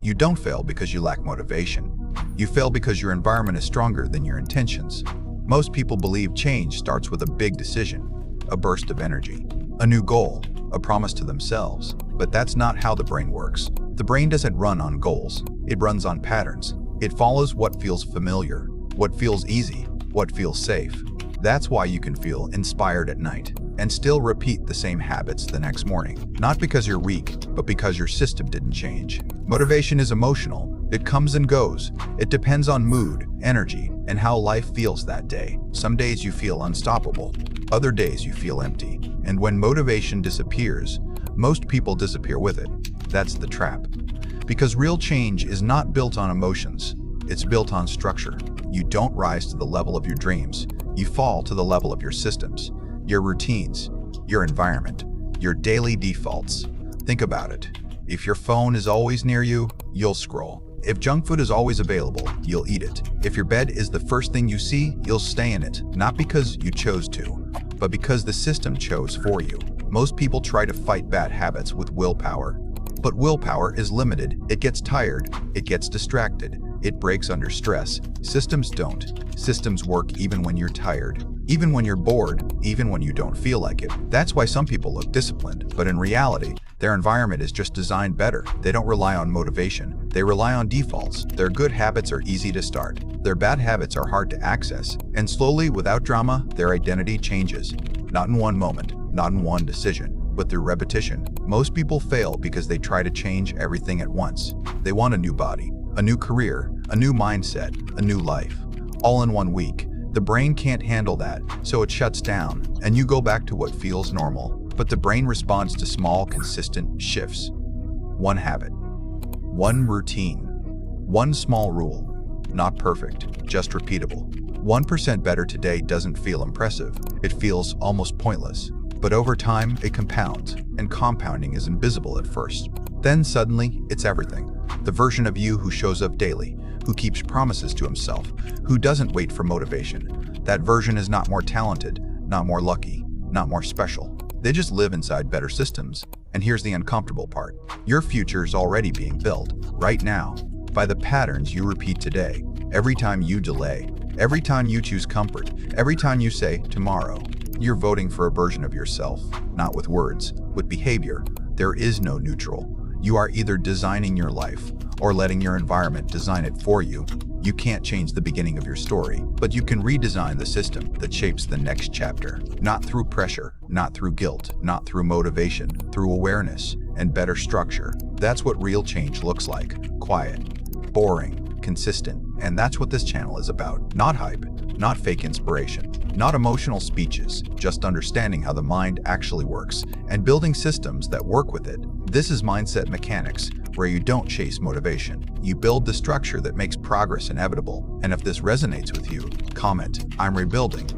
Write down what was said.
You don't fail because you lack motivation. You fail because your environment is stronger than your intentions. Most people believe change starts with a big decision, a burst of energy, a new goal, a promise to themselves. But that's not how the brain works. The brain doesn't run on goals. It runs on patterns. It follows what feels familiar, what feels easy, what feels safe. That's why you can feel inspired at night and still repeat the same habits the next morning. Not because you're weak, but because your system didn't change. Motivation is emotional. It comes and goes. It depends on mood, energy, and how life feels that day. Some days you feel unstoppable. Other days you feel empty. And when motivation disappears, most people disappear with it. That's the trap. Because real change is not built on emotions. It's built on structure. You don't rise to the level of your dreams. You fall to the level of your systems, your routines, your environment, your daily defaults. Think about it. If your phone is always near you, you'll scroll. If junk food is always available, you'll eat it. If your bed is the first thing you see, you'll stay in it. Not because you chose to, but because the system chose for you. Most people try to fight bad habits with willpower. But willpower is limited. It gets tired. It gets distracted. It breaks under stress. Systems don't. Systems work even when you're tired, even when you're bored, even when you don't feel like it. That's why some people look disciplined, but in reality, their environment is just designed better. They don't rely on motivation. They rely on defaults. Their good habits are easy to start. Their bad habits are hard to access. And slowly, without drama, their identity changes. Not in one moment, not in one decision, but through repetition. Most people fail because they try to change everything at once. They want a new body, a new career, a new mindset, a new life, all in 1 week. The brain can't handle that, so it shuts down, and you go back to what feels normal. But the brain responds to small, consistent shifts. One habit, one routine, one small rule. Not perfect, just repeatable. 1% better today doesn't feel impressive. It feels almost pointless. But over time, it compounds, and compounding is invisible at first. Then suddenly, it's everything. The version of you who shows up daily, who keeps promises to himself, who doesn't wait for motivation. That version is not more talented, not more lucky, not more special. They just live inside better systems. And here's the uncomfortable part. Your future is already being built, right now, by the patterns you repeat today. Every time you delay, every time you choose comfort, every time you say tomorrow, you're voting for a version of yourself, not with words, with behavior. There is no neutral. You are either designing your life or letting your environment design it for you. You can't change the beginning of your story, but you can redesign the system that shapes the next chapter. Not through pressure, not through guilt, not through motivation, through awareness and better structure. That's what real change looks like. Quiet, boring, consistent. And that's what this channel is about. Not hype, not fake inspiration, not emotional speeches, just understanding how the mind actually works and building systems that work with it. This is Mindset Mechanics, where you don't chase motivation. You build the structure that makes progress inevitable. And if this resonates with you, comment, "I'm rebuilding."